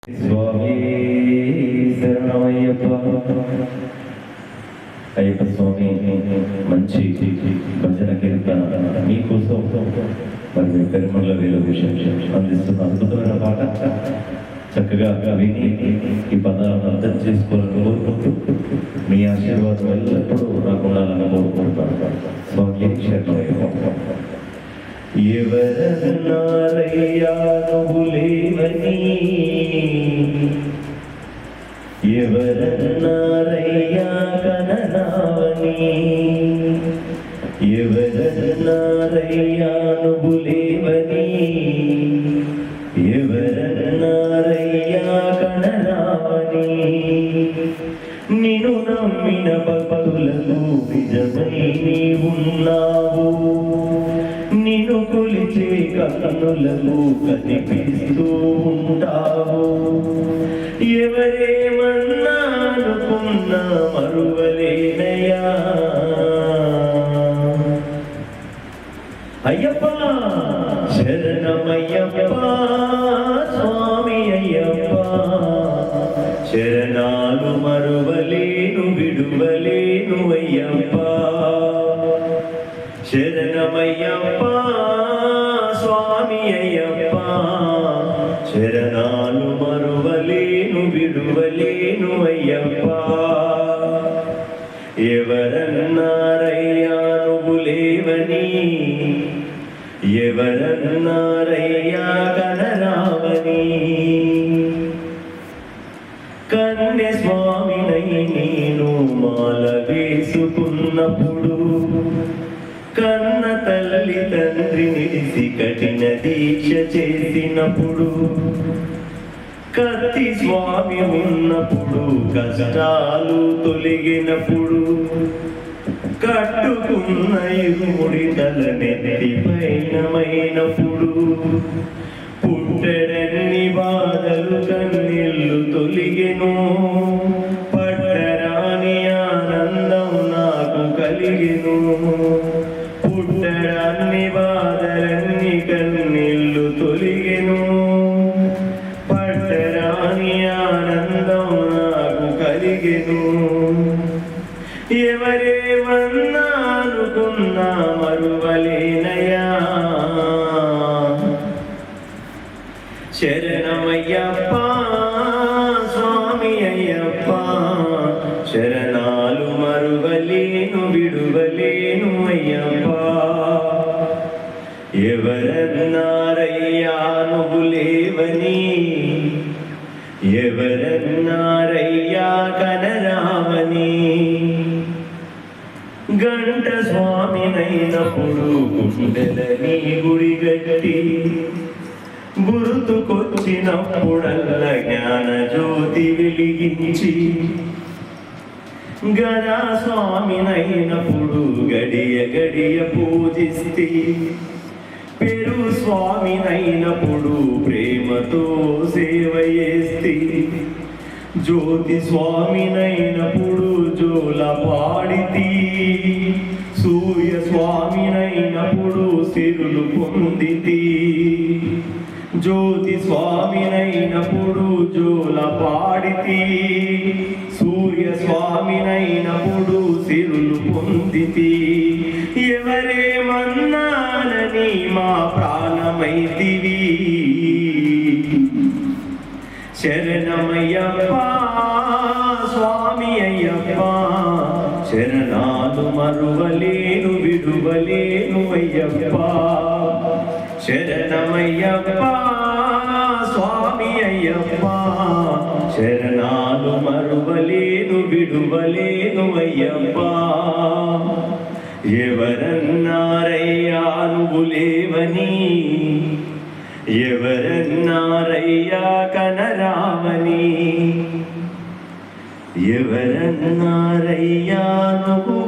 స్వామి శరణమయ్యప్ప. అయ్యప్ప స్వామి మంచి భజన కీర్తన మీకోసం మరి మీ పెరుమల వేల విషయం అందిస్తున్న అద్భుతమైన పాట. చక్కగా విని ఈ పదాలను అర్థం చేసుకోవాలని కోరుకుంటూ మీ ఆశీర్వాదం ఎల్లప్పుడూ నాకు ఉండాలని కోరుకుంటాను. స్వామి శరణమయ్యప్ప. ఎవరన్నారయ్యా నువ్వు లేవని, ఎవరన్నారయ్యా కనరావని, ఎవరన్నారయ్యా నువ్వు లేవని, ఎవరన్నారయ్యా కనరావని. నిన్ను నమ్మిన భక్తులకు నిజమై నీవున్నావు, నిన్ను కొలిచే కన్నులకు కనిపిస్తూ ఉంటావు. ఎవరేమన్నా అనుకున్నా మరువలేనయ్యా అయ్యప్ప. శరణమయ్యప్ప స్వామి అయ్యప్ప, శరణాలు మరువలేను విడువలేను అయ్యప్ప. శరణమయ్యప్ప స్వామి అయ్యప్ప, శరణాలు మరువలేను విడువలేను అయ్యప్ప. ఎవరన్నారయ్యా నువ్వు లేవని, ఎవరన్నారయ్యా కనరావని. కన్య స్వామినై నేను మాల వేసుకున్నప్పుడు, కన్న తల్లి తండ్రి నిలిసి కఠిన దీక్ష చేసినప్పుడు, కత్తి స్వామి ఉన్నప్పుడు కష్టాలు తొలగినప్పుడు, కట్టుకున్న ఇరుముడి తలనెత్తి పైనమైనప్పుడు, పుట్టడన్ని బాధలు కన్నీళ్ళు తొలిగెను, పట్టరాని ఆనందం నాకు కలిగెను. పుట్టడాన్ని బాధలన్నీ కన్నీళ్ళు తొలిగెను, పట్టరాని ఆనందం నాకు కలిగెను. ఎవరేమన్నా అనుకున్నా మరువలేనయ్యా. శరణమయ్యప్ప స్వామి అయ్యప్ప, శరణాలు మరువలేను విడువలేను అయ్యప్ప. ఎవరన్నారయ్యా నువ్వు లేవని, ఎవరన్నారయ్యా కనరావని. గంట స్వామినైనప్పుడు గుండెలని గుడి గట్టి, గుర్తుకొచ్చినప్పుడల్ల జ్ఞాన జ్యోతి వెలిగించి, గదా స్వామినైనప్పుడు గడియ గడియ పూజిస్తే, పెరు స్వామినైనప్పుడు ప్రేమతో సేవ చేస్తే, జ్యోతి స్వామినైనప్పుడు జోల పాడితి, సూర్య స్వామినైనప్పుడు సిరులు పొందితి. జ్యోతి స్వామినైనప్పుడు జోల పాడితి, సూర్య స్వామినైనప్పుడు సిరులు పొందితి. ఎవరేమన్నానని మా ప్రాణమైతివి. శరణమయ్యప్ప స్వామి అయ్యప్ప, శరణాలు మరువలేను విడువలేను అయ్యప్ప. శరణమయ్యప్ప స్వామి అయ్యప్ప, శరణాలు మరువలేను విడువలేను అయ్యప్ప. ఎవరన్నారయ్యా నువ్వు లేవని, ఎవరన్నారయ్యా కనరావని. ఎవరన్నారయ్యా నువ్వు